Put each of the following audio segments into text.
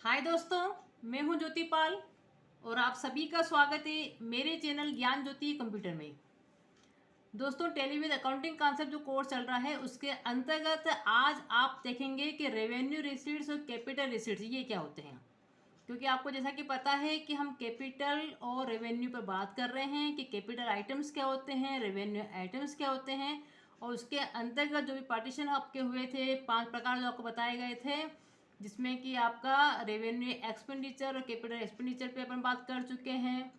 हाय दोस्तों, मैं हूं ज्योति पाल और आप सभी का स्वागत है मेरे चैनल ज्ञान ज्योति कंप्यूटर में। दोस्तों, टेली विद अकाउंटिंग कॉन्सेप्ट जो कोर्स चल रहा है उसके अंतर्गत आज आप देखेंगे कि रेवेन्यू रिसीट्स और कैपिटल रिसीट्स ये क्या होते हैं। क्योंकि आपको जैसा कि पता है कि हम कैपिटल और रेवेन्यू पर बात कर रहे हैं कि कैपिटल आइटम्स क्या होते हैं, रेवेन्यू आइटम्स क्या होते हैं, और उसके अंतर्गत जो भी पार्टीशन आपके हुए थे 5 प्रकार जो आपको बताए गए थे, जिसमें कि आपका रेवेन्यू एक्सपेंडिचर और कैपिटल एक्सपेंडिचर पे अपन बात कर चुके हैं।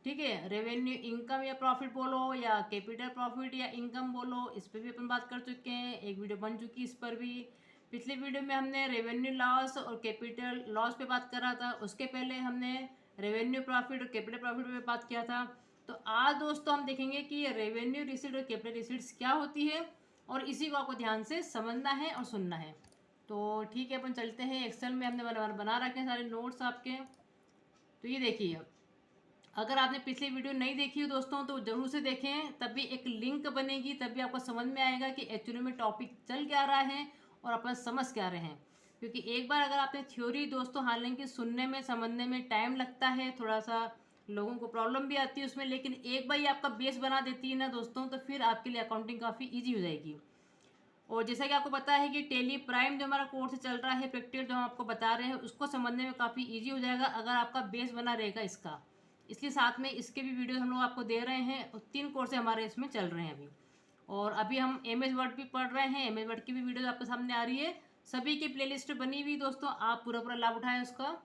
ठीक है, रेवेन्यू इनकम या प्रॉफिट बोलो या कैपिटल प्रॉफिट या इनकम बोलो, इस पर भी अपन बात कर चुके हैं। एक वीडियो बन चुकी इस पर भी। पिछले वीडियो में हमने रेवेन्यू लॉस और कैपिटल लॉस पे बात करा था, उसके पहले हमने रेवेन्यू प्रॉफिट और कैपिटल प्रॉफिट पे बात किया था। तो आज दोस्तों हम देखेंगे कि रेवेन्यू रिसीट और कैपिटल रिसीट्स क्या होती है और इसी को आपको ध्यान से समझना है और सुनना है। तो ठीक है, अपन चलते हैं। एक्सेल में हमने बना रखे हैं सारे नोट्स आपके। तो ये देखिए, अगर आपने पिछली वीडियो नहीं देखी हो दोस्तों तो जरूर से देखें, तभी एक लिंक बनेगी, तभी आपको समझ में आएगा कि एक्चुअली में टॉपिक चल क्या रहा है और अपन समझ क्या रहे हैं। क्योंकि एक बार अगर आपने थ्योरी दोस्तों, हालांकि सुनने में समझने में टाइम लगता है, थोड़ा सा लोगों को प्रॉब्लम भी आती है उसमें, लेकिन एक बार ये आपका बेस बना देती है ना दोस्तों, तो फिर आपके लिए अकाउंटिंग काफ़ी ईजी हो जाएगी। और जैसा कि आपको पता है कि टेली प्राइम जो हमारा कोर्स चल रहा है, प्रैक्टिकल जो हम आपको बता रहे हैं, उसको समझने में काफ़ी इजी हो जाएगा अगर आपका बेस बना रहेगा इसका। इसलिए साथ में इसके भी वीडियो हम लोग आपको दे रहे हैं और 3 कोर्स हमारे इसमें चल रहे हैं अभी। और अभी हम एम एस वर्ड भी पढ़ रहे हैं, एम एस वर्ड की भी वीडियो आपके सामने आ रही है। सभी की प्लेलिस्ट बनी हुई दोस्तों, आप पूरा पूरा लाभ उठाएं उसका।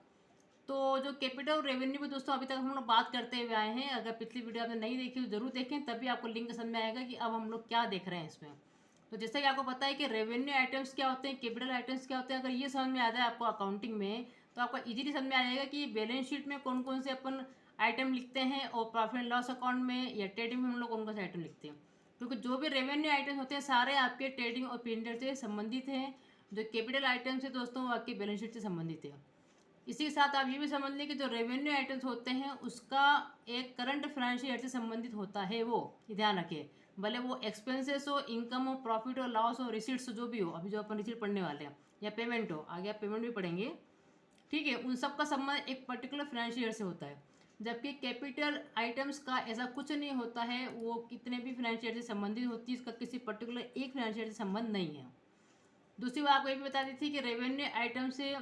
तो जो कैपिटल और रेवेन्यू में दोस्तों अभी तक हम लोग बात करते हुए आए हैं, अगर पिछली वीडियो आपने नहीं देखी तो जरूर देखें, तभी आपको लिंक समझ में आएगा कि अब हम लोग क्या देख रहे हैं इसमें। तो जैसे कि आपको पता है कि रेवेन्यू आइटम्स क्या होते हैं, कैपिटल आइटम्स क्या होते हैं, अगर ये समझ में आ जाए आपको अकाउंटिंग में, तो आपको इजीली समझ में आ जाएगा कि बैलेंस शीट में कौन कौन से अपन आइटम लिखते हैं और प्रॉफिट एंड लॉस अकाउंट में या ट्रेडिंग में हम लोग कौन कौन से आइटम लिखते हैं। क्योंकि जो भी रेवेन्यू आइटम्स होते हैं सारे आपके ट्रेडिंग और पी&एल से संबंधित हैं। जो कैपिटल आइटम्स है दोस्तों वो आपके बैलेंस शीट से संबंधित है। इसी के साथ आप ये भी समझ लें कि जो रेवेन्यू आइटम्स होते हैं उसका एक करंट फाइनेंशियल ईयर से संबंधित होता है, वो ध्यान रखें। भले वो एक्सपेंसेस हो, इनकम हो, प्रॉफिट हो, लॉस हो, रिसीट्स जो भी हो, अभी जो अपन रिसीट पढ़ने वाले हैं, या पेमेंट हो, आगे आप पेमेंट भी पढ़ेंगे। ठीक है, उन सब का संबंध एक पर्टिकुलर फाइनेंशियल ईयर से होता है। जबकि कैपिटल आइटम्स का ऐसा कुछ नहीं होता है, वो कितने भी फाइनेंशियल ईयर से संबंधित होती है, इसका किसी पर्टिकुलर एक फाइनेंशियल ईयर से संबंध नहीं है। दूसरी बात आपको ये भी बता दी थी कि रेवेन्यू आइटम से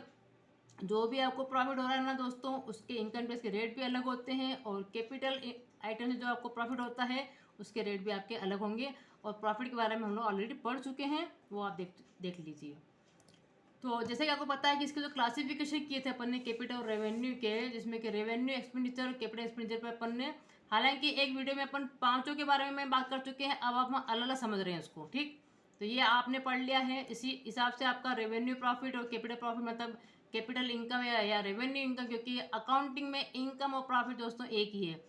जो भी आपको प्रॉफिट हो रहा है ना दोस्तों, उसके इनकम टैक्स के रेट भी अलग होते हैं, और कैपिटल आइटम से जो आपको प्रॉफिट होता है उसके रेट भी आपके अलग होंगे। और प्रॉफिट के बारे में हम लोग ऑलरेडी पढ़ चुके हैं, वो आप देख लीजिए। तो जैसे कि आपको पता है कि इसके जो क्लासिफिकेशन किए थे अपन ने कैपिटल और रेवेन्यू के, जिसमें कि रेवेन्यू एक्सपेंडिचर और कैपिटल एक्सपेंडिचर पर अपन ने, हालांकि एक वीडियो में अपन पांचों के बारे में बात कर चुके हैं, अब हम अलग अलग समझ रहे हैं उसको। ठीक, तो ये आपने पढ़ लिया है। इसी हिसाब से आपका रेवेन्यू प्रॉफिट और कैपिटल प्रॉफिट मतलब कैपिटल इनकम या रेवेन्यू इनकम, क्योंकि अकाउंटिंग में इनकम और प्रॉफिट दोस्तों एक ही है।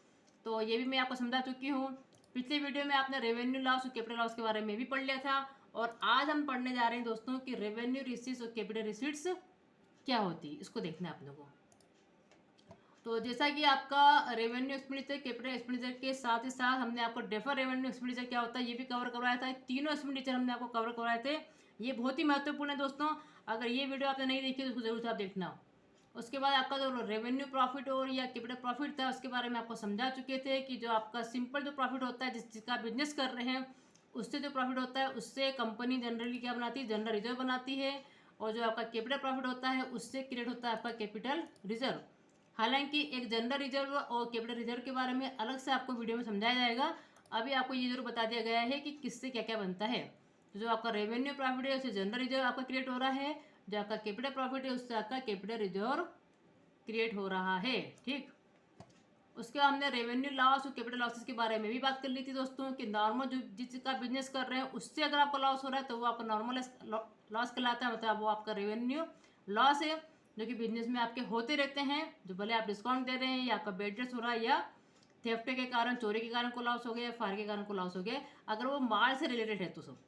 तो ये भी मैं आपको समझा चुकी हूँ। पिछले वीडियो में आपने रेवेन्यू लॉस और कैपिटल लॉस के बारे में भी पढ़ लिया था। और आज हम पढ़ने जा रहे हैं दोस्तों कि रेवेन्यू रिसीट्स और कैपिटल रिसीट्स क्या होती है, इसको देखना है अपने को। तो जैसा कि आपका रेवेन्यू एक्सपेंडिचर कैपिटल एक्सपेंडिचर के साथ ही साथ हमने आपको डेफर रेवेन्यू एक्सपेंडिचर क्या होता है ये भी कवर करवाया था। तीनों एक्सपेंडिचर हमने आपको कवर करवाए थे, ये बहुत ही महत्वपूर्ण है दोस्तों। अगर ये वीडियो आपने नहीं देखी तो उसको जरूर से आप देखना। उसके बाद आपका जो रेवेन्यू प्रॉफिट और या कैपिटल प्रॉफिट था उसके बारे में आपको समझा चुके थे कि जो आपका सिंपल जो प्रॉफिट होता है जिसका बिजनेस कर रहे हैं, उससे जो प्रॉफिट होता है उससे कंपनी जनरली क्या बनाती है, जनरल रिजर्व बनाती है। और जो आपका कैपिटल प्रॉफिट होता है उससे क्रिएट होता है आपका कैपिटल रिजर्व। हालांकि एक जनरल रिजर्व और कैपिटल रिजर्व के बारे में अलग से आपको वीडियो में समझाया जाएगा। अभी आपको ये जरूर बता दिया गया है कि किससे क्या क्या बनता है। तो जो आपका रेवेन्यू प्रॉफिट है उससे जनरल रिजर्व आपका क्रिएट हो रहा है, जो आपका कैपिटल प्रॉफिट है उससे आपका कैपिटल रिजर्व क्रिएट हो रहा है। ठीक, उसके बाद हमने रेवेन्यू लॉस और कैपिटल लॉसेस के बारे में भी बात कर ली थी दोस्तों कि नॉर्मल जो जिसका बिजनेस कर रहे हैं उससे अगर आपको लॉस हो रहा है तो वो आपका नॉर्मल लॉस कहलाता है, मतलब वो आपका रेवेन्यू लॉस है, जो कि बिजनेस में आपके होते रहते हैं। जो भले आप डिस्काउंट दे रहे हैं या आपका बेड रेस हो रहा है या थेफ्ट के कारण, चोरी के कारण को लॉस हो गया या फायर के कारण को लॉस हो गया, अगर वो माल से रिलेटेड है तो सब।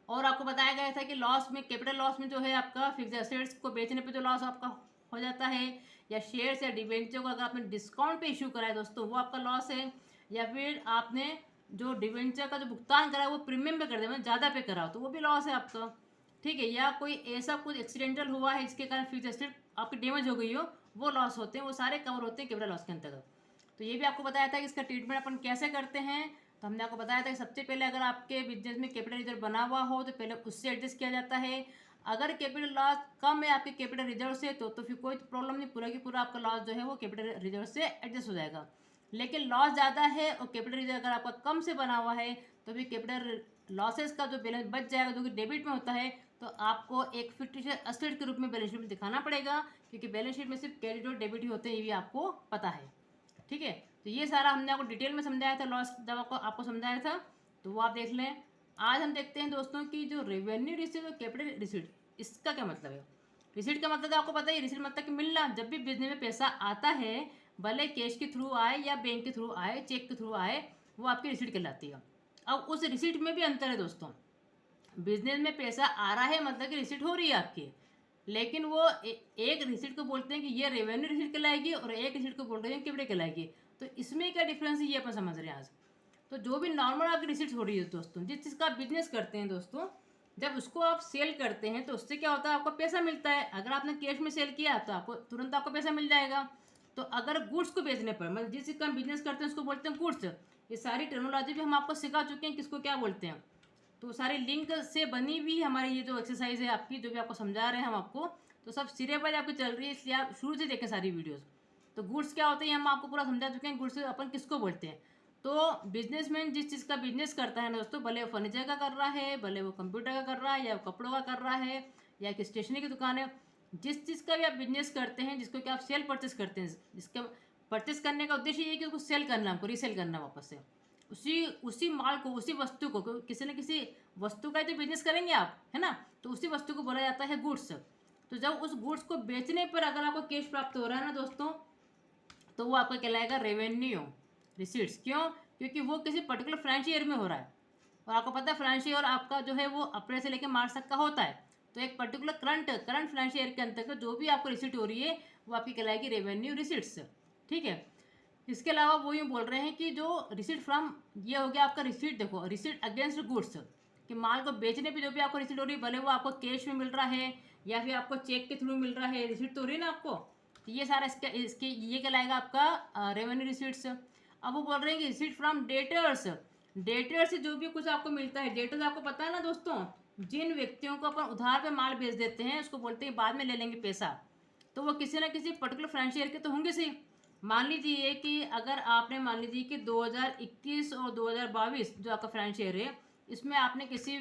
और आपको बताया गया था कि लॉस में, कैपिटल लॉस में जो है आपका फिक्स एसेट्स को बेचने पे जो लॉस आपका हो जाता है, या शेयर्स या डिवेंचर को अगर आपने डिस्काउंट पे इशू करा है दोस्तों वो आपका लॉस है, या फिर आपने जो डिवेंचर का जो भुगतान करा है वो प्रीमियम पे कर दिया, मतलब ज़्यादा पे करा हो तो वो भी लॉस है आपका। ठीक है, या कोई ऐसा कुछ एक्सीडेंटल हुआ है जिसके कारण फिक्स एसेट आपकी डैमेज हो गई हो, वो लॉस होते हैं, वो सारे कवर होते हैं कैपिटल लॉस के अंतर्गत। तो ये भी आपको बताया था कि इसका ट्रीटमेंट अपन कैसे करते हैं। तो हमने आपको बताया था कि सबसे पहले अगर आपके बिजनेस में कैपिटल रिजर्व बना हुआ हो तो पहले उससे एडजस्ट किया जाता है। अगर कैपिटल लॉस कम है आपके कैपिटल रिजर्व से तो फिर कोई प्रॉब्लम नहीं, पूरा की पूरा आपका लॉस जो है वो कैपिटल रिजर्व से एडजस्ट हो जाएगा। लेकिन लॉस ज़्यादा है और कैपिटल रिजर्व अगर आपका कम से बना हुआ है तो फिर कैपिटल लॉसेस का जो बैलेंस बच जाएगा जो कि डेबिट में होता है, तो आपको एक फिक्टिशियस एसेट के रूप में बैलेंस शीट में दिखाना पड़ेगा, क्योंकि बैलेंस शीट में सिर्फ क्रेडिट और डेबिट ही होते हैं, ये भी आपको पता है। ठीक है, तो ये सारा हमने आपको डिटेल में समझाया था, लॉस जब आपको समझाया था, तो वो आप देख लें। आज हम देखते हैं दोस्तों की जो रेवेन्यू रिसीट और कैपिटल रिसीट, इसका क्या मतलब है। रिसीट का मतलब आपको पता है, रिसीट मतलब कि मिलना। जब भी बिजनेस में पैसा आता है, भले कैश के थ्रू आए या बैंक के थ्रू आए, चेक के थ्रू आए, वो आपकी रिसीट कहलाती है। अब उस रिसीट में भी अंतर है दोस्तों। बिजनेस में पैसा आ रहा है मतलब कि रिसीट हो रही है आपकी, लेकिन वो एक रिसीट को बोलते हैं कि ये रेवेन्यू रिसीट कहलाएगी और एक रिसीट को बोलते हैं कैपिटल कहलाएगी। तो इसमें क्या डिफरेंस है ये अपन समझ रहे हैं आज। तो जो भी नॉर्मल आपकी रिसीट हो रही है दोस्तों, जिस चीज़ का आप बिजनेस करते हैं दोस्तों, जब उसको आप सेल करते हैं तो उससे क्या होता है, आपको पैसा मिलता है। अगर आपने कैश में सेल किया तो आपको तुरंत आपको पैसा मिल जाएगा। तो अगर गुड्स को बेचने पर, मतलब जिस चीज़ का हम बिजनेस करते हैं उसको बोलते हैं गुड्स। ये सारी टर्मिनोलॉजी भी हम आपको सिखा चुके हैं किसको क्या बोलते हैं। तो सारी लिंक से बनी हुई हमारी ये जो एक्सरसाइज है आपकी, जो भी आपको समझा रहे हैं हम आपको, तो सब सिरे पर आपकी चल रही है, इसलिए आप शुरू से देखें सारी वीडियोस। तो गुड्स क्या होते हैं हम आपको पूरा समझा चुके हैं, गुड्स अपन किसको बोलते हैं। तो बिजनेसमैन जिस चीज़ का बिजनेस करता है ना दोस्तों, भले वो फर्नीचर का कर रहा है, भले वो कंप्यूटर का कर रहा है, या वो कपड़ों का कर रहा है, या एक स्टेशनरी की दुकान है, जिस चीज़ का भी आप बिजनेस करते हैं, जिसको कि आप सेल परचेस करते हैं, जिसका परचेस करने का उद्देश्य ये है कि उसको सेल करना, हमको रीसेल करना वापस से उसी उसी माल को, उसी वस्तु को, किसी न किसी वस्तु का तो बिजनेस करेंगे आप, है ना। तो उसी वस्तु को बोला जाता है गुड्स। तो जब उस गुड्स को बेचने पर अगर आपको कैश प्राप्त हो रहा है ना दोस्तों, तो वो आपका कहलाएगा रेवेन्यू रिसीट्स। क्यों? क्योंकि वो किसी पर्टिकुलर फाइनेंशियल ईयर में हो रहा है, और आपको पता है फाइनेंशियल ईयर आपका जो है वो अप्रैल से लेकर मार्च तक का होता है। तो एक पर्टिकुलर करंट फाइनेंशियल ईयर के अंतर्गत जो भी आपको रिसीट हो रही है वो आपकी कहलाएगी रेवेन्यू रिसीट्स। ठीक है। इसके अलावा वो यूँ बोल रहे हैं कि जो रिसीट फ्रॉम, ये हो गया आपका रिसीट। देखो, रिसीट अगेंस्ट गुड्स, कि माल को बेचने पे जो भी आपको रिसीट हो रही है, भले वो आपको कैश में मिल रहा है या फिर आपको चेक के थ्रू मिल रहा है, रिसीट तो हो रही है ना आपको। तो ये सारा इसके ये कहलाएगा आपका रेवेन्यू रिसीट्स। अब वो बोल रहे हैं कि रिसीट फ्रॉम डेटर्स, डेटर्स से जो भी कुछ आपको मिलता है। डेटर्स आपको पता है ना दोस्तों, जिन व्यक्तियों को अपन उधार पे माल बेच देते हैं, उसको बोलते हैं बाद में ले लेंगे पैसा, तो वो किसी ना किसी पर्टिकुलर फाइनेंशियल ईयर के तो होंगे सही। मान लीजिए कि अगर आपने, मान लीजिए कि 2021 और 2022 जो आपका फाइनेंशियल ईयर है, इसमें आपने किसी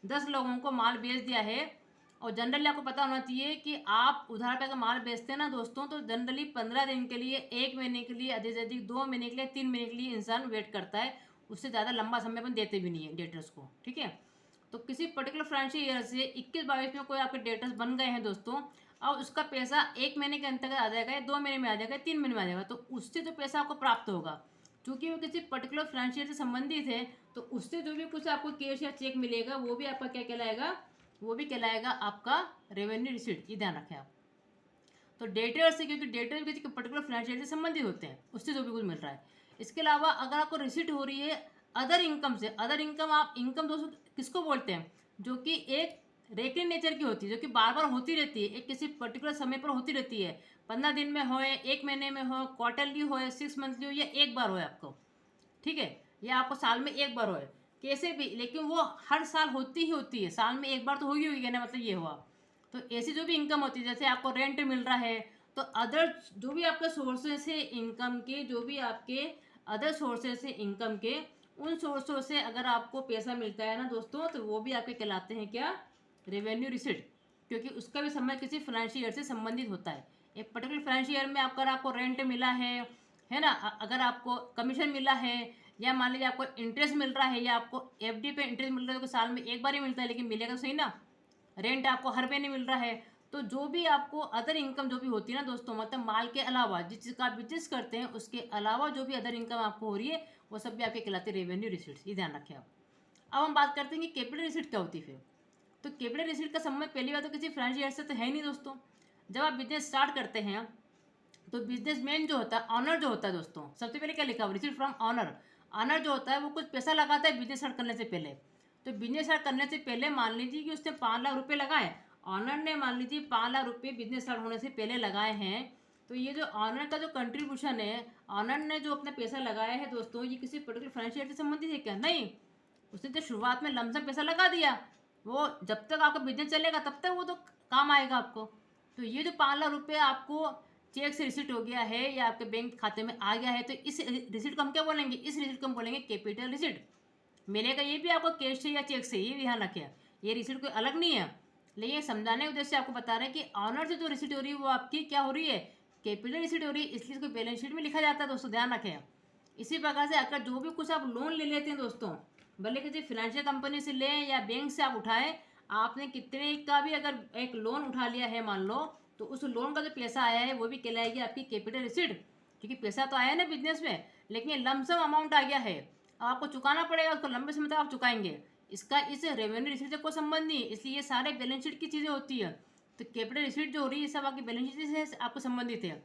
10 लोगों को माल बेच दिया है। और जनरली आपको पता होना चाहिए कि आप उधार पे अगर माल बेचते हैं ना दोस्तों, तो जनरली 15 दिन के लिए, 1 महीने के लिए, अधिक से अधिक 2 महीने के लिए, 3 महीने के लिए इंसान वेट करता है। उससे ज़्यादा लंबा समय अपन देते भी नहीं है डेटर्स को। ठीक है। तो किसी पर्टिकुलर फाइनेंशियल ईयर से 21-22 में कोई आपके डेटर्स बन गए हैं दोस्तों, और उसका पैसा 1 महीने के अंतर्गत आ जाएगा, या 2 महीने में आ जाएगा, 3 महीने में आ जाएगा, तो उससे जो पैसा आपको प्राप्त होगा, क्योंकि वो किसी पर्टिकुलर फाइनेंशियल से संबंधित है, तो उससे जो भी कुछ आपको कैश या चेक मिलेगा वो भी आपका क्या कहलाएगा, वो भी कहलाएगा आपका रेवेन्यू रिसीट। ये ध्यान रखें आप। तो डेटर से, क्योंकि डेटर किसी पर्टिकुलर फाइनेंशियल से संबंधित होते हैं, उससे जो भी कुछ मिल रहा है। इसके अलावा अगर आपको रिसीट हो रही है अदर इनकम से, अदर इनकम, आप इनकम दोस्तों किसको बोलते हैं, जो कि एक रेकरिंग नेचर की होती है, जो कि बार बार होती रहती है, एक किसी पर्टिकुलर समय पर होती रहती है। 15 दिन में हो, 1 महीने में हो, क्वार्टरली हो, 6 मंथली हो, या एक बार हो आपको। ठीक है। या आपको साल में एक बार हो, कैसे भी, लेकिन वो हर साल होती ही होती है। साल में एक बार तो होगी होगी ना, मतलब ये हुआ। तो ऐसी जो भी इनकम होती है, जैसे आपको रेंट मिल रहा है, तो अदर जो भी आपके सोर्सेस है इनकम के, जो भी आपके अदर सोर्सेस है इनकम के, उन सोर्सों से अगर आपको पैसा मिलता है ना दोस्तों, तो वो भी आपके कहलाते हैं क्या, रेवेन्यू रिसीट। क्योंकि उसका भी समय किसी फाइनेंशियल ईयर से संबंधित होता है। एक पर्टिकुलर फाइनेंशियल ईयर में अगर आपको रेंट मिला है ना, अगर आपको कमीशन मिला है, या मान लीजिए आपको इंटरेस्ट मिल रहा है, या आपको एफडी पे इंटरेस्ट मिल रहा है, तो साल में एक बार ही मिलता है, लेकिन मिलेगा तो सही ना। रेंट आपको हर महीने मिल रहा है। तो जो भी आपको अदर इनकम जो भी होती है ना दोस्तों, मतलब माल के अलावा, जिस चीज़ का आप बिजनेस करते हैं उसके अलावा जो भी अदर इनकम आपको हो रही है, वो सब भी आपके कहलाते हैं रेवेन्यू रिसीट्स। ये ध्यान रखें आप। अब हम बात करते हैं कि कैपिटल रिसीट क्या होती है फिर। तो कैपिटल रिसीट का संबंध पहली बात तो किसी फाइनेंशियल ईयर से तो है ही नहीं दोस्तों। जब आप बिजनेस स्टार्ट करते हैं, तो बिजनेसमैन जो होता है, ऑनर जो होता है दोस्तों, सबसे पहले क्या लिखा हुआ, रिसीट फ्रॉम ऑनर। ऑनर जो होता है वो कुछ पैसा लगाता है बिजनेस स्टार्ट करने से पहले। तो बिजनेस स्टार्ट करने से पहले मान लीजिए कि उसने 5 लाख रुपए लगाए, ऑनर ने मान लीजिए 5 लाख रुपए बिजनेस स्टार्ट होने से पहले लगाए हैं, तो ये जो ऑनर का जो कंट्रीब्यूशन है, ऑनर ने जो अपना पैसा लगाया है दोस्तों, ये किसी पर्टिकुलर फाइनेंशियल से संबंधित है क्या? नहीं, उसने तो शुरुआत में लमसम पैसा लगा दिया, वो जब तक आपका बिजनेस चलेगा तब तक वो तो काम आएगा आपको। तो ये जो 5 लाख रुपये आपको चेक से रिसीट हो गया है या आपके बैंक खाते में आ गया है, तो इस रिसीट को हम क्या बोलेंगे? इस रिसीट को हम बोलेंगे कैपिटल रिसीट। मिलेगा ये भी आपको कैश से या चेक से, ये ध्यान रखें, ये रिसीट कोई अलग नहीं है। लेकिन समझाने के उद्देश्य से आपको बता रहे हैं कि ऑनर से जो रिसीट हो रही है वो आपकी क्या हो रही है? कैपिटल रिसीट हो रही है, इसलिए इसको बैलेंस शीट में लिखा जाता है दोस्तों, ध्यान रखें। इसी प्रकार से अगर जो भी कुछ आप लोन ले लेते हैं दोस्तों, भले किसी फिनेंशियल कंपनी से लें या बैंक से आप उठाएं, आपने कितने का भी अगर एक लोन उठा लिया है मान लो, तो उस लोन का जो पैसा आया है वो भी कहलाएगी आपकी कैपिटल रिसीट, क्योंकि पैसा तो आया है ना बिजनेस में, लेकिन लमसम अमाउंट आ गया है, आपको चुकाना पड़ेगा, उसको लंबे समय तक आप चुकाएंगे। इसका इस रेवेन्यू रिसीट से कोई संबंध नहीं है, इसलिए ये सारे बैलेंस शीट की चीज़ें होती है। तो कैपिटल रिसीट जो हो रही है सब आपकी बैलेंस शीट से आपको संबंधित है।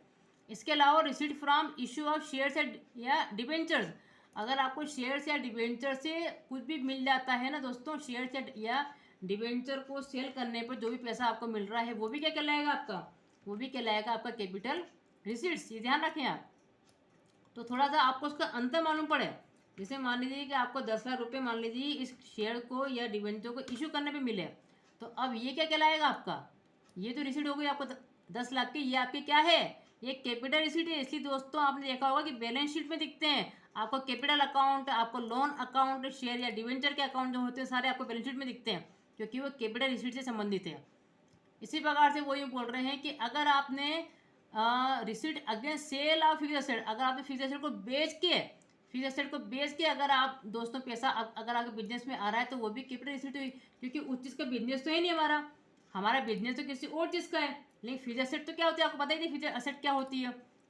इसके अलावा receipt from issue of shares या डिबेंचर्स, अगर आपको शेयर्स या डिबेंचर से कुछ भी मिल जाता है ना दोस्तों, शेयर्स या डिबेंचर को सेल करने पर जो भी पैसा आपको मिल रहा है वो भी क्या कहलाएगा आपका? वो भी कहलाएगा आपका कैपिटल रिसीट्स, ये ध्यान रखें आप। तो थोड़ा सा आपको उसका अंतर मालूम पड़े, जैसे मान लीजिए कि आपको 10 लाख रुपए मान लीजिए इस शेयर को या डिबेंचर को इशू करने पे मिले, तो अब ये क्या कहलाएगा आपका? ये जो रिसीट हो गई आपको 10 लाख की, ये आपकी क्या है? ये कैपिटल रिसीट है। इसलिए दोस्तों आपने देखा होगा कि बैलेंस शीट में दिखते हैं आपको कैपिटल अकाउंट, आपको लोन अकाउंट, शेयर या डिवेंचर के अकाउंट जो होते हैं सारे आपको बैलेंस शीट में दिखते हैं, क्योंकि वो कैपिटल रिसीट से संबंधित है। इसी प्रकार से वो ये बोल रहे हैं कि अगर आपने receipt against sale of fix asset, अगर आपने फिक्स एसेट को बेच के, फिक्स एसेट को बेच के अगर आप दोस्तों पैसा अगर आपके बिजनेस में आ रहा है तो वो भी कैपिटल रिसीट हुई, क्योंकि उस चीज़ का बिजनेस तो है नहीं हमारा, हमारा बिजनेस तो किसी और चीज़ का है। लेकिन फिक्स एसेट तो क्या होती है आपको पता ही नहीं, फिक्स एसेट क्या होती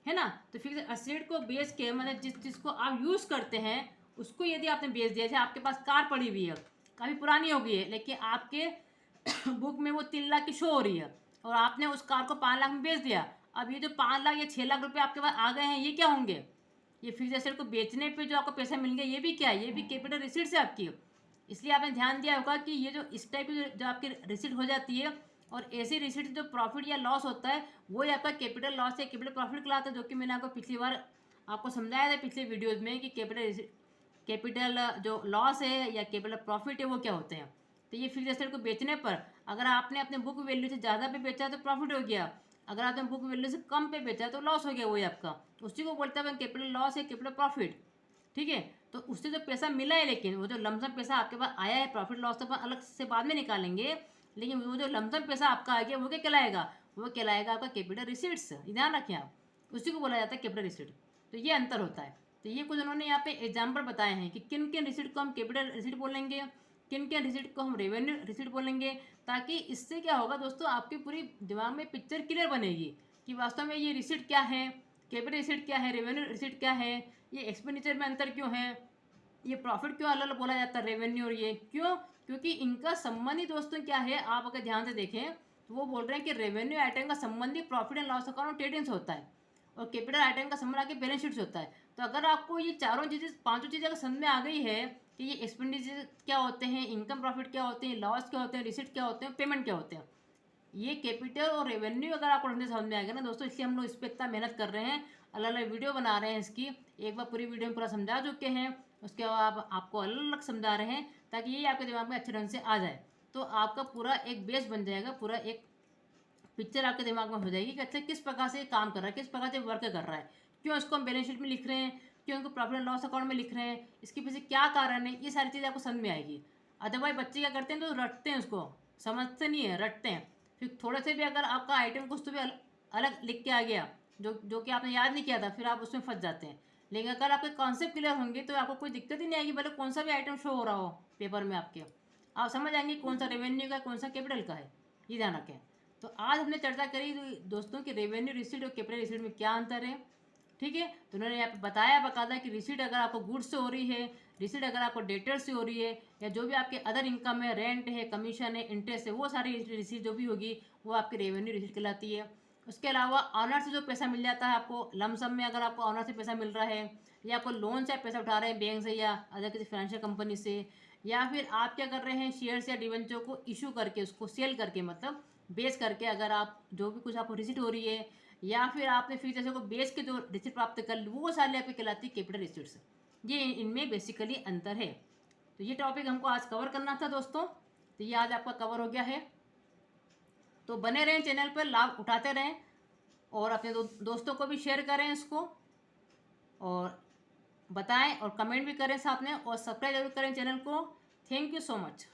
है ना? तो फिक्स एसेट को बेच के मतलब जिस चीज़ को आप यूज़ करते हैं उसको यदि आपने बेच दिया, जैसे आपके पास कार पड़ी हुई है, काफ़ी पुरानी हो गई है, लेकिन आपके बुक में वो 3 लाख की शो हो रही है और आपने उस कार को 5 लाख में बेच दिया। अब ये जो 5 लाख या 6 लाख रुपए आपके पास आ गए हैं, ये क्या होंगे? ये फिक्स एसेट को बेचने पे जो आपको पैसा मिल गया, ये भी क्या है? ये भी कैपिटल रिसीट से आपकी। इसलिए आपने ध्यान दिया होगा कि ये जो इस टाइप की जो आपकी रिसीट हो जाती है, और ऐसी रिसीट जो प्रॉफिट या लॉस होता है वो आपका कैपिटल लॉस या कैपिटल प्रॉफिट कहलाता है, जो कि मैंने आपको पिछली बार आपको समझाया था पिछले वीडियोज़ में कि कैपिटल जो लॉस है या कैपिटल प्रॉफिट है वो क्या होते हैं। तो ये फिक्स एसेट को बेचने पर अगर आपने अपने बुक वैल्यू से ज़्यादा पे बेचा तो प्रॉफिट हो गया, अगर आपने बुक वैल्यू से कम पे बेचा तो लॉस हो गया, वही आपका, उसी को बोलते हैं कैपिटल लॉस या कैपिटल प्रॉफिट। ठीक है, तो उससे जो पैसा मिला है, लेकिन वो जो लमसम पैसा आपके पास आया है, प्रॉफिट लॉस तो अपन अलग से बाद में निकालेंगे, लेकिन वो जो लमसम पैसा आपका आ गया वो क्या कहलाएगा? वो कहलाएगा आपका कैपिटल रिसीट्स, ध्यान रखें आप, उसी को बोला जाता है कैपिटल रिसीट। तो ये अंतर होता है। तो ये कुछ उन्होंने यहाँ पे एग्जाम्पल बताए हैं कि किन किन रिसीट को हम कैपिटल रिसीट बोलेंगे, किन किन रिसीट को हम रेवेन्यू रिसीट बोलेंगे, ताकि इससे क्या होगा दोस्तों, आपकी पूरी दिमाग में पिक्चर क्लियर बनेगी कि वास्तव में ये रिसीट क्या है, कैपिटल रिसीट क्या है, रेवेन्यू रिसीट क्या है, ये एक्सपेंडिचर में अंतर क्यों है, ये प्रॉफिट क्यों अलग अलग बोला जाता है रेवेन्यू, और ये क्यों, क्योंकि इनका संबंधी दोस्तों क्या है, आप अगर ध्यान से देखें तो वो बोल रहे हैं कि रेवेन्यू आइटम का संबंधी profit and loss account trading से होता है और कैपिटल आइटम का संबंध आके बैलेंस शीट से होता है। तो अगर आपको ये चारों चीज़ें, पांचों चीज़ें अगर समझ में आ गई है कि ये एक्सपेंडिचर क्या होते हैं, इनकम प्रॉफिट क्या होते हैं, लॉस क्या होते हैं, रिसिट क्या होते हैं, पेमेंट क्या होते हैं, ये कैपिटल और रेवेन्यू अगर आपको ढंग से समझ में आ गया ना दोस्तों, इसलिए हम लोग इस पर इतना मेहनत कर रहे हैं, अलग अलग वीडियो बना रहे हैं इसकी, एक बार पूरी वीडियो में पूरा समझा चुके हैं, उसके बाद आपको अलग अलग समझा रहे हैं ताकि ये आपके दिमाग में अच्छे ढंग से आ जाए, तो आपका पूरा एक बेस बन जाएगा, पूरा एक पिक्चर आपके दिमाग में हो जाएगी कि अच्छा किस प्रकार से काम कर रहा है, किस प्रकार से वर्क कर रहा है, क्यों इसको हम बैलेंस शीट में लिख रहे हैं, क्यों इनको प्रॉफिट एंड लॉस अकाउंट में लिख रहे हैं, इसके पीछे क्या कारण है, ये सारी चीज़ें आपको समझ में आएगी। अदरवाइज बच्चे क्या करते हैं, तो रटते हैं, उसको समझते नहीं है, रटते हैं, फिर थोड़े से भी अगर आपका आइटम कुछ तो भी अलग लिख के आ गया जो कि आपने याद नहीं किया था, फिर आप उसमें फंस जाते हैं। लेकिन अगर आपके कॉन्सेप्ट क्लियर होंगे तो आपको कोई दिक्कत ही नहीं आएगी, भले कौन सा भी आइटम शो हो रहा हो पेपर में आपके, आप समझ आएंगे कौन सा रेवेन्यू का कौन सा कैपिटल का है, ये ध्यान रखें। तो आज हमने चर्चा करी दोस्तों कि रेवेन्यू रिसीट और कैपिटल रिसीट में क्या अंतर है। ठीक है, तो उन्होंने यहाँ पे बताया बकायदा कि रिसीट अगर आपको गुड्स से हो रही है, रिसीट अगर आपको डेटर से हो रही है, या जो भी आपके अदर इनकम है, रेंट है, कमीशन है, इंटरेस्ट है, वो सारी रिसीट जो भी होगी वो आपकी रेवेन्यू रिसीट कहलाती है। उसके अलावा ऑनर से जो पैसा मिल जाता है आपको लमसम में, अगर आपको ऑनर से पैसा मिल रहा है, या आपको लोन से पैसा उठा रहे हैं बैंक से या अदर किसी फाइनेंशियल कंपनी से, या फिर आप क्या कर रहे हैं, शेयर्स या डिवेंचर को इशू करके उसको सेल करके, मतलब बेच करके, अगर आप जो भी कुछ आपको रिसीट हो रही है या फिर आपने फ्यूचर्स को बेच के जो रिसीट प्राप्त कर ली, वो सारी आपकी कहलाती है कैपिटल रिसीट्स। ये इनमें बेसिकली अंतर है। तो ये टॉपिक हमको आज कवर करना था दोस्तों, तो ये आज आपका कवर हो गया है। तो बने रहें चैनल पर, लाभ उठाते रहें और अपने दोस्तों को भी शेयर करें इसको, और बताएं और कमेंट भी करें साथ में, और सब्सक्राइब जरूर करें चैनल को। Thank you so much.